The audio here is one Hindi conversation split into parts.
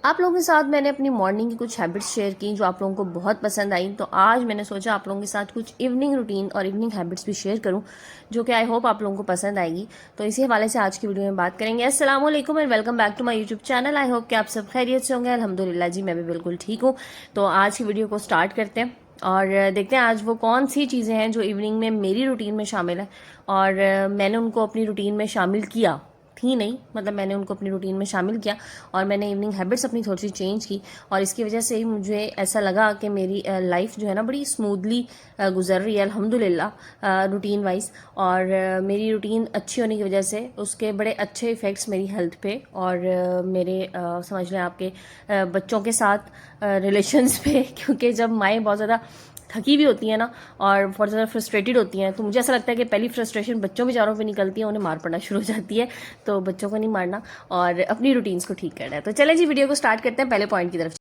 आप लोगों के साथ मैंने अपनी मॉर्निंग की कुछ हैबिट्स शेयर की जो आप लोगों को बहुत पसंद आई। तो आज मैंने सोचा आप लोगों के साथ कुछ इवनिंग रूटीन और इवनिंग हैबिट्स भी शेयर करूं जो कि आई होप आप लोगों को पसंद आएगी। तो इसी हवाले से आज की वीडियो में बात करेंगे। अस्सलाम वालेकुम and welcome back to my YouTube channel. I hope कि आप सब खैरियत से होंगे। अल्हम्दुलिल्लाह जी, मैं भी बिल्कुल ठीक हूँ। तो आज की वीडियो को स्टार्ट करते हैं और देखते हैं आज वो कौन सी चीज़ें हैं जो इवनिंग में मेरी रूटीन में शामिल है और मैंने उनको अपनी रूटीन में शामिल किया थी नहीं, मतलब मैंने उनको अपनी रूटीन में शामिल किया और मैंने इवनिंग हैबिट्स अपनी थोड़ी सी चेंज की और इसकी वजह से ही मुझे ऐसा लगा कि मेरी लाइफ जो है ना बड़ी स्मूथली गुजर रही है अल्हम्दुलिल्लाह रूटीन वाइज। और मेरी रूटीन अच्छी होने की वजह से उसके बड़े अच्छे इफ़ेक्ट्स मेरी हेल्थ पे और मेरे समझ लें आपके बच्चों के साथ रिलेशंस पे क्योंकि जब माएँ बहुत ज़्यादा थकी हुई होती है ना और बहुत ज़्यादा फ्रस्ट्रेटेड होती हैं तो मुझे ऐसा लगता है कि पहली फ्रस्ट्रेशन बच्चों बेचारों पे निकलती है, उन्हें मार पड़ना शुरू हो जाती है। तो बच्चों को नहीं मारना और अपनी रूटीन्स को ठीक करना है। तो चले जी वीडियो को स्टार्ट करते हैं पहले पॉइंट की तरफ।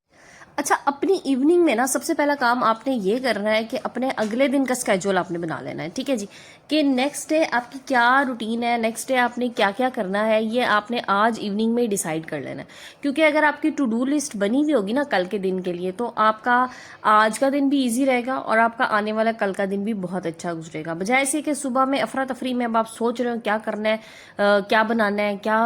अच्छा, अपनी इवनिंग में ना सबसे पहला काम आपने ये करना है कि अपने अगले दिन का स्केड्यूल आपने बना लेना है, ठीक है जी। कि नेक्स्ट डे आपकी क्या रूटीन है, नेक्स्ट डे आपने क्या क्या करना है, ये आपने आज इवनिंग में ही डिसाइड कर लेना है। क्योंकि अगर आपकी टू डू लिस्ट बनी हुई होगी ना कल के दिन के लिए तो आपका आज का दिन भी ईजी रहेगा और आपका आने वाला कल का दिन भी बहुत अच्छा गुजरेगा। बजाय ऐसे कि सुबह में अफरा तफरी में अब आप सोच रहे हो क्या करना है, क्या बनाना है, क्या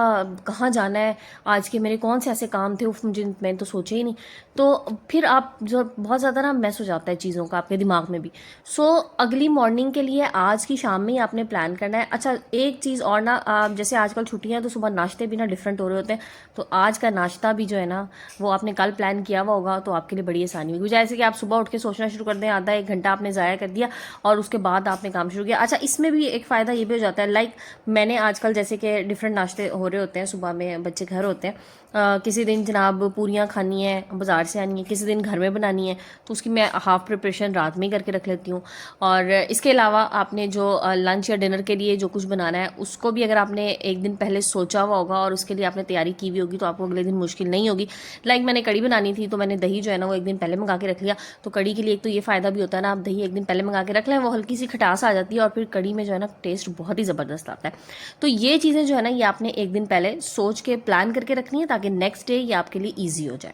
कहाँ जाना है, आज के मेरे कौन से ऐसे काम थे उफ मुझे मैंने तो सोचे ही नहीं। तो फिर आप जो बहुत ज़्यादा ना मैस हो जाता है चीज़ों का आपके दिमाग में भी। सो अगली मॉर्निंग के लिए आज की शाम में ही आपने प्लान करना है। अच्छा, एक चीज़ और ना, आप जैसे आजकल छुट्टियां हैं तो सुबह नाश्ते भी ना डिफरेंट हो रहे होते हैं। तो आज का नाश्ता भी जो है ना वो आपने कल प्लान किया हुआ होगा तो आपके लिए बड़ी आसानी होगी। जैसे कि आप सुबह उठ के सोचना शुरू कर दें, आधा एक घंटा आपने ज़ाया कर दिया और उसके बाद आपने काम शुरू किया। अच्छा, इसमें भी एक फ़ायदा ये भी हो जाता है, लाइक मैंने आजकल जैसे कि डिफरेंट नाश्ते हो रहे होते हैं, सुबह में बच्चे घर होते हैं, किसी दिन जनाब पूरियाँ खानी है बाज़ार से आनी है, किसी दिन घर में बनानी है तो उसकी मैं हाफ़ प्रिपरेशन रात में ही करके रख लेती हूँ। और इसके अलावा आपने जो लंच या डिनर के लिए जो कुछ बनाना है उसको भी अगर आपने एक दिन पहले सोचा हुआ होगा और उसके लिए आपने तैयारी की हुई होगी तो आपको अगले दिन मुश्किल नहीं होगी। लाइक मैंने कड़ी बनानी थी तो मैंने दही जो है ना वो एक दिन पहले मंगा के रख लिया। तो कड़ी के लिए एक तो ये फ़ायदा भी होता है ना, आप दही एक दिन पहले मंगा के रख लें, वो हल्की सी खटास आ जाती है और फिर कड़ी में जो है ना टेस्ट बहुत ही ज़बरदस्त आता है। तो ये चीज़ें जो है ना ये आपने एक दिन पहले सोच के प्लान करके रखनी है ताकि नेक्स्ट डे ये आपके लिए ईजी हो जाए।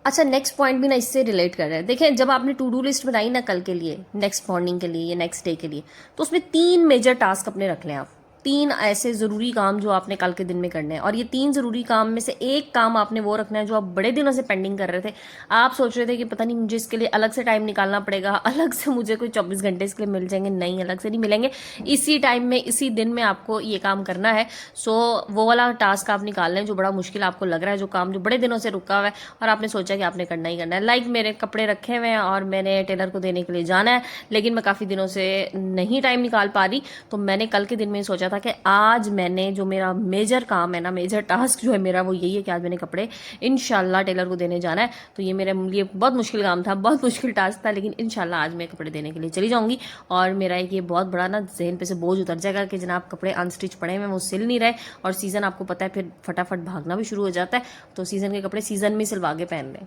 अच्छा, नेक्स्ट पॉइंट भी ना इससे रिलेट कर रहा है। देखिए, जब आपने टू डू लिस्ट बनाई ना कल के लिए, नेक्स्ट मॉर्निंग के लिए या नेक्स्ट डे के लिए, तो उसमें 3 मेजर टास्क अपने रख लें आप। 3 ऐसे ज़रूरी काम जो आपने कल के दिन में करने हैं और ये 3 ज़रूरी काम में से एक काम आपने वो रखना है जो आप बड़े दिनों से पेंडिंग कर रहे थे। आप सोच रहे थे कि पता नहीं मुझे इसके लिए अलग से टाइम निकालना पड़ेगा, अलग से मुझे कोई 24 घंटे इसके लिए मिल जाएंगे। नहीं, अलग से नहीं मिलेंगे, इसी टाइम में इसी दिन में आपको ये काम करना है। सो वो वाला टास्क आप निकाल लें जो बड़ा मुश्किल आपको लग रहा है, जो काम जो बड़े दिनों से रुका हुआ है और आपने सोचा कि आपने करना ही करना है। लाइक मेरे कपड़े रखे हुए हैं और मैंने टेलर को देने के लिए जाना है लेकिन मैं काफ़ी दिनों से नहीं टाइम निकाल पा रही। तो मैंने कल के दिन में सोचा था कि आज मैंने जो मेरा मेजर काम है ना, मेजर टास्क जो है मेरा वो यही है कि आज मैंने कपड़े इंशाल्लाह टेलर को देने जाना है। तो ये मेरे लिए बहुत मुश्किल काम था, बहुत मुश्किल टास्क था, लेकिन इंशाल्लाह आज मैं कपड़े देने के लिए चली जाऊंगी और मेरा एक ये बहुत बड़ा ना जहन पे से बोझ उतर जाएगा कि जनाब कपड़े अनस्टिच पड़े हुए वो सिल नहीं रहे। और सीज़न आपको पता है फिर फटाफट भागना भी शुरू हो जाता है, तो सीज़न के कपड़े सीज़न में सिलवा के पहन लें।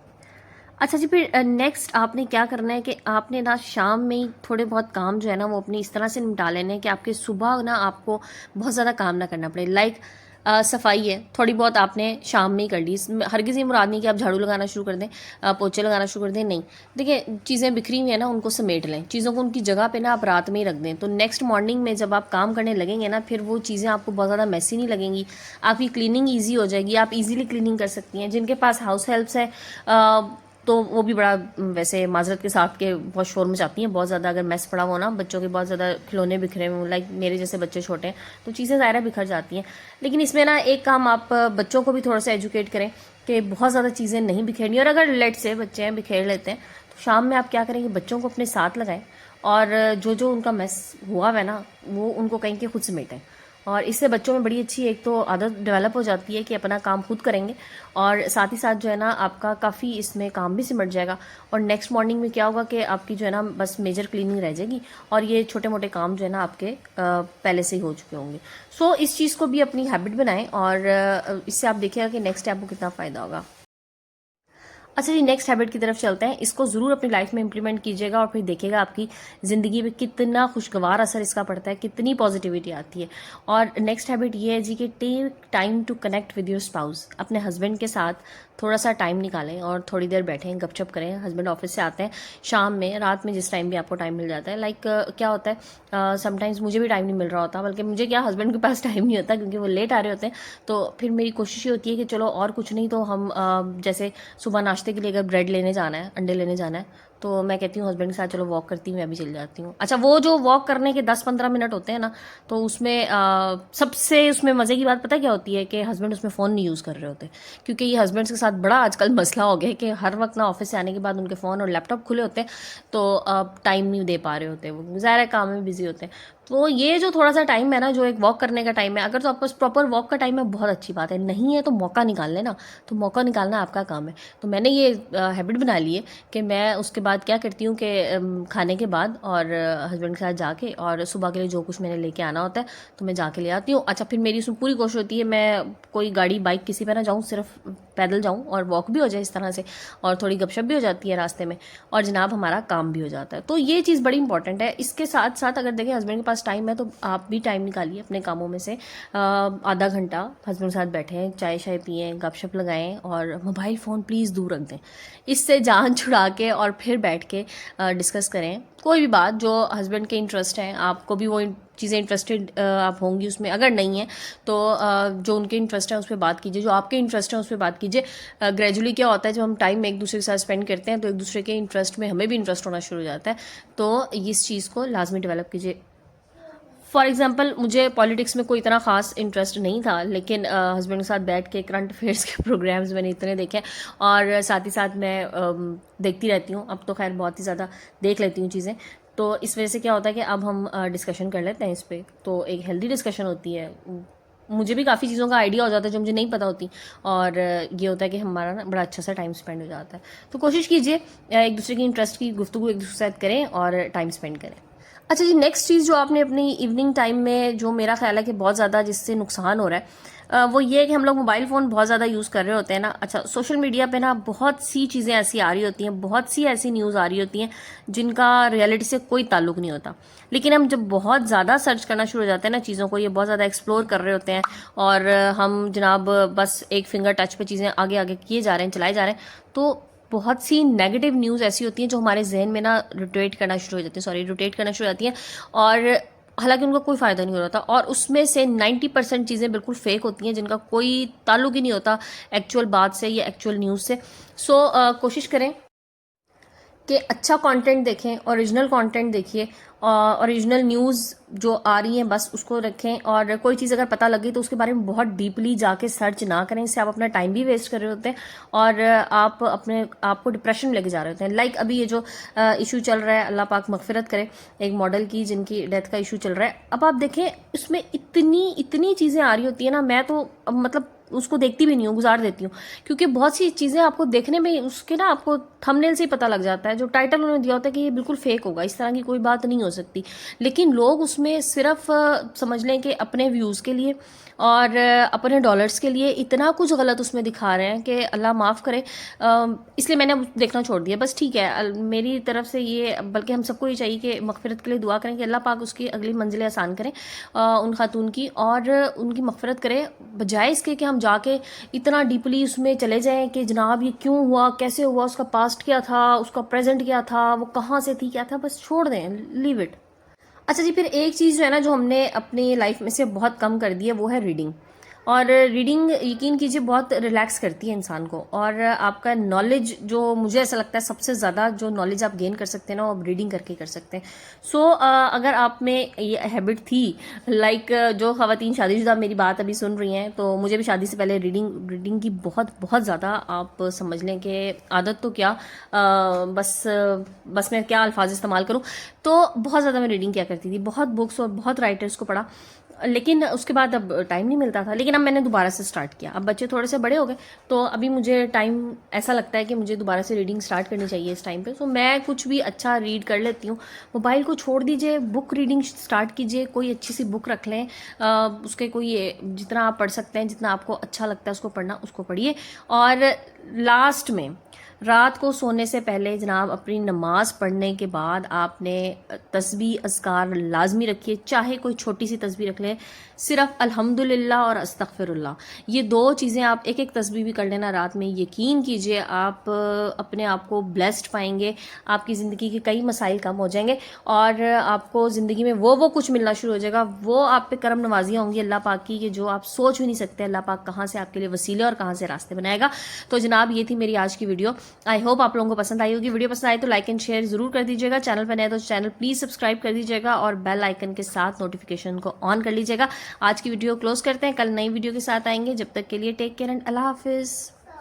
अच्छा जी, फिर नेक्स्ट आपने क्या करना है कि आपने ना शाम में ही थोड़े बहुत काम जो है ना वो अपनी इस तरह से निपटा लेने हैं कि आपके सुबह ना आपको बहुत ज़्यादा काम ना करना पड़े। लाइक सफाई है थोड़ी बहुत आपने शाम में ही कर ली। हरगिज़ ये मुराद नहीं कि आप झाड़ू लगाना शुरू कर दें, पोछे लगाना शुरू कर दें, नहीं। देखिए, चीज़ें बिखरी हुई हैं ना उनको समेट लें, चीज़ों को उनकी जगह पे ना आप रात में ही रख दें। तो नेक्स्ट मॉर्निंग में जब आप काम करने लगेंगे ना फिर वो चीज़ें आपको बहुत ज़्यादा मैसी नहीं लगेंगी, आपकी क्लीनिंग ईजी हो जाएगी, आप इजीली क्लीनिंग कर सकती हैं। जिनके पास हाउस हेल्प्स है तो वो भी बड़ा वैसे माजरत के साथ के बहुत शोर मचाती हैं बहुत ज़्यादा। अगर मैस पड़ा हो ना, बच्चों के बहुत ज़्यादा खिलौने बिखरे हुए, लाइक मेरे जैसे बच्चे छोटे हैं तो चीज़ें ज़ाहिर बिखर जाती हैं। लेकिन इसमें ना एक काम आप बच्चों को भी थोड़ा सा एजुकेट करें कि बहुत ज़्यादा चीज़ें नहीं बिखेरनी। और अगर लेट से बच्चे हैं बिखेर लेते हैं तो शाम में आप क्या करेंगे, बच्चों को अपने साथ लगाएं और जो जो उनका मैस हुआ है ना वो उनको कहीं के खुद समेटें। और इससे बच्चों में बड़ी अच्छी एक तो आदत डेवलप हो जाती है कि अपना काम खुद करेंगे और साथ ही साथ जो है ना आपका काफ़ी इसमें काम भी सिमट जाएगा। और नेक्स्ट मॉर्निंग में क्या होगा कि आपकी जो है ना बस मेजर क्लीनिंग रह जाएगी और ये छोटे मोटे काम जो है ना आपके पहले से ही हो चुके होंगे। सो इस चीज़ को भी अपनी हैबिट बनाएं और इससे आप देखिएगा कि नेक्स्ट आपको कितना फ़ायदा होगा। अच्छा जी, नेक्स्ट हैबिट की तरफ चलते हैं। इसको ज़रूर अपनी लाइफ में इंप्लीमेंट कीजिएगा और फिर देखिएगा आपकी ज़िंदगी में कितना खुशगवार असर इसका पड़ता है, कितनी पॉजिटिविटी आती है। और नेक्स्ट हैबिट ये है जी कि take time to connect with your spouse. अपने हस्बैंड के साथ थोड़ा सा टाइम निकालें और थोड़ी देर बैठें, गपशप करें। हस्बैंड ऑफिस से आते हैं शाम में, रात में, जिस टाइम भी आपको टाइम मिल जाता है। लाइक क्या होता है, समटाइम्स मुझे भी टाइम नहीं मिल रहा होता, बल्कि मुझे क्या, हस्बैंड के पास टाइम नहीं होता क्योंकि वो लेट आ रहे होते हैं। तो फिर मेरी कोशिश ये होती है कि चलो और कुछ नहीं तो हम जैसे सुबह नाश्ते के लिए अगर ब्रेड लेने जाना है, अंडे लेने जाना है, तो मैं कहती हूँ हस्बैंड के साथ चलो वॉक करती हूँ, मैं भी चली जाती हूँ। अच्छा, वो जो वॉक करने के 10-15 मिनट होते हैं ना, तो उसमें सबसे उसमें मज़े की बात पता क्या होती है कि हस्बैंड उसमें फ़ोन नहीं यूज़ कर रहे होते। क्योंकि ये हस्बैंड्स के साथ बड़ा आजकल मसला हो गया है कि हर वक्त ना ऑफिस से आने के बाद उनके फ़ोन और लैपटॉप खुले होते हैं, तो टाइम नहीं दे पा रहे होते, वो ज़ाहिर काम में बिजी होते हैं। तो ये जो थोड़ा सा टाइम है ना, जो एक वॉक करने का टाइम है, अगर तो आपके पास प्रॉपर वॉक का टाइम है बहुत अच्छी बात है, नहीं है तो मौका निकाल लेना। तो मौका निकालना आपका काम है। तो मैंने ये हैबिट बना ली है कि मैं उसके बाद क्या करती हूँ कि खाने के बाद और हस्बैंड के साथ जाके और सुबह के लिए जो कुछ मैंने लेके आना होता है तो मैं जाके ले आती हूँ। अच्छा, फिर मेरी उसमें पूरी कोशिश होती है मैं कोई गाड़ी बाइक किसी पे ना जाऊँ, सिर्फ पैदल जाऊँ और वॉक भी हो जाए इस तरह से, और थोड़ी गपशप भी हो जाती है रास्ते में, और जनाब हमारा काम भी हो जाता है। तो ये चीज़ बड़ी इंपॉर्टेंट है। इसके साथ साथ अगर देखें हस्बैंड के पास टाइम है तो आप भी टाइम निकालिए अपने कामों में से, आधा घंटा हस्बैंड के साथ बैठें, चाय शाय पिएँ, गपशप लगाएं, और मोबाइल फ़ोन प्लीज़ दूर रख दें। इससे जान छुड़ा के और फिर बैठ के डिस्कस करें कोई भी बात जो हस्बैंड के इंटरेस्ट हैं, आपको भी वो चीज़ें इंटरेस्टेड आप होंगी उसमें। अगर नहीं है तो जो उनके इंटरेस्ट है उस पर बात कीजिए, जो आपके इंटरेस्ट है उस पर बात कीजिए। ग्रेजुअली क्या होता है, जब हम टाइम एक दूसरे के साथ स्पेंड करते हैं तो एक दूसरे के इंटरेस्ट में हमें भी इंटरेस्ट होना शुरू हो जाता है। तो इस चीज़ को लाजमी डेवलप कीजिए। फॉर एग्जाम्पल, मुझे पॉलिटिक्स में कोई इतना ख़ास इंटरेस्ट नहीं था, लेकिन हस्बैंड के साथ बैठ के करंट अफेयर्स के प्रोग्राम्स मैंने इतने देखे, और साथ ही साथ मैं देखती रहती हूँ। अब तो खैर बहुत ही ज़्यादा देख लेती हूँ चीज़ें। तो इस वजह से क्या होता है कि अब हम डिस्कशन कर लेते हैं इस पर, तो एक हेल्दी डिस्कशन होती है। मुझे भी काफ़ी चीज़ों का आइडिया हो जाता है जो मुझे नहीं पता होती, और ये होता है कि हमारा ना बड़ा अच्छा सा टाइम स्पेंड हो जाता है। तो कोशिश कीजिए एक दूसरे की इंटरेस्ट की गुफ्तगू एक दूसरे के साथ करें और टाइम स्पेंड करें। अच्छा जी, नेक्स्ट चीज़ जो आपने अपनी इवनिंग टाइम में, जो मेरा ख्याल है कि बहुत ज़्यादा जिससे नुकसान हो रहा है, वो ये है कि हम लोग मोबाइल फ़ोन बहुत ज़्यादा यूज़ कर रहे होते हैं ना। अच्छा, सोशल मीडिया पे ना बहुत सी चीज़ें ऐसी आ रही होती हैं, बहुत सी ऐसी न्यूज़ आ रही होती हैं जिनका रियलिटी से कोई ताल्लुक नहीं होता। लेकिन हम जब बहुत ज़्यादा सर्च करना शुरू हो जाते हैं ना चीज़ों को, ये बहुत ज़्यादा एक्सप्लोर कर रहे होते हैं, और हम जनाब बस एक फिंगर टच पे चीज़ें आगे आगे किए जा रहे हैं, चलाए जा रहे हैं, तो बहुत सी नेगेटिव न्यूज़ ऐसी होती हैं जो हमारे जहन में ना रोटेट करना शुरू हो जाती हैं, और हालांकि उनका कोई फ़ायदा नहीं हो रहा था, और उसमें से 90% चीज़ें बिल्कुल फेक होती हैं जिनका कोई ताल्लुक ही नहीं होता एक्चुअल बात से या एक्चुअल न्यूज़ से। सो कोशिश करें कि अच्छा कंटेंट देखें, ओरिजिनल कंटेंट देखिए, ओरिजिनल न्यूज़ जो आ रही हैं बस उसको रखें, और कोई चीज़ अगर पता लगे तो उसके बारे में बहुत डीपली जाके सर्च ना करें। इससे आप अपना टाइम भी वेस्ट कर रहे होते हैं और आप अपने आपको डिप्रेशन में लेके जा रहे होते हैं। लाइक अभी ये जो इशू चल रहा है, अल्लाह पाक मगफिरत करे, एक मॉडल की जिनकी डेथ का इशू चल रहा है। अब आप देखें उसमें इतनी इतनी चीज़ें आ रही होती है ना, मैं तो मतलब उसको देखती भी नहीं हूँ, गुजार देती हूँ, क्योंकि बहुत सी चीज़ें आपको देखने में उसके ना आपको थंबनेल से ही पता लग जाता है, जो टाइटल उन्होंने दिया होता है कि ये बिल्कुल फेक होगा, इस तरह की कोई बात नहीं हो सकती। लेकिन लोग उसमें सिर्फ समझ लें कि अपने व्यूज़ के लिए और अपने डॉलर्स के लिए इतना कुछ गलत उसमें दिखा रहे हैं कि अल्लाह माफ़ करे। इसलिए मैंने देखना छोड़ दिया। बस ठीक है, मेरी तरफ से ये, बल्कि हम सबको ये चाहिए कि मगफिरत के लिए दुआ करें कि अल्लाह पाक उसकी अगली मंजिलें आसान करें उन खातून की, और उनकी मगफिरत करें, बजाय इसके कि हम जाके इतना डीपली उसमें चले जाएं कि जनाब ये क्यों हुआ, कैसे हुआ, उसका पास्ट क्या था, उसका प्रेजेंट क्या था, वो कहाँ से थी, क्या था। बस छोड़ दें, लीव इट। अच्छा जी, फिर एक चीज़ जो है ना जो हमने अपनी लाइफ में से बहुत कम कर दी है वो है रीडिंग। और रीडिंग यकीन कीजिए बहुत रिलैक्स करती है इंसान को, और आपका नॉलेज, जो मुझे ऐसा लगता है सबसे ज़्यादा जो नॉलेज आप गेन कर सकते हैं ना वो आप रीडिंग करके कर सकते हैं। सो अगर आप में ये हैबिट थी, लाइक जो ख़वातीन शादीशुदा मेरी बात अभी सुन रही हैं, तो मुझे भी शादी से पहले रीडिंग की बहुत बहुत ज़्यादा, आप समझ लें कि आदत तो क्या, बस मैं क्या अल्फाज इस्तेमाल करूँ, तो बहुत ज़्यादा मैं रीडिंग किया करती थी, बहुत बुक्स और बहुत राइटर्स को पढ़ा। लेकिन उसके बाद अब टाइम नहीं मिलता था, लेकिन अब मैंने दोबारा से स्टार्ट किया। अब बच्चे थोड़े से बड़े हो गए तो अभी मुझे टाइम ऐसा लगता है कि मुझे दोबारा से रीडिंग स्टार्ट करनी चाहिए इस टाइम पे। सो मैं कुछ भी अच्छा रीड कर लेती हूँ। मोबाइल को छोड़ दीजिए, बुक रीडिंग स्टार्ट कीजिए, कोई अच्छी सी बुक रख लें, उसके कोई जितना आप पढ़ सकते हैं, जितना आपको अच्छा लगता है उसको पढ़ना, उसको पढ़िए। और लास्ट में रात को सोने से पहले जनाब अपनी नमाज़ पढ़ने के बाद आपने तस्बीह अज़कार लाजमी रखिए, चाहे कोई छोटी सी तस्बीह रख लें, सिर्फ अल्हम्दुलिल्लाह और अस्तगफिरुल्लाह, ये दो चीज़ें आप एक एक तस्बीह भी कर लेना रात में। यकीन कीजिए आप अपने आप को ब्लेस्ड पाएंगे, आपकी ज़िंदगी के कई मसाइल कम हो जाएंगे और आपको ज़िंदगी में वो कुछ मिलना शुरू हो जाएगा, वो आप पे करम नवाजियाँ होंगी अल्लाह पाक की कि जो आप सोच भी नहीं सकते अल्लाह पाक कहाँ से आपके लिए वसीले और कहाँ से रास्ते बनाएगा। तो जनाब ये थी मेरी आज की वीडियो, आई होप आप लोगों को पसंद आई होगी। वीडियो पसंद आई तो लाइक एंड शेयर जरूर कर दीजिएगा, चैनल पर नए तो चैनल प्लीज़ सब्सक्राइब कर दीजिएगा और बेल आइकन के साथ नोटिफिकेशन को ऑन कर लीजिएगा। आज की वीडियो क्लोज करते हैं, कल नई वीडियो के साथ आएंगे। जब तक के लिए टेक केयर एंड अल्लाह हाफिज़।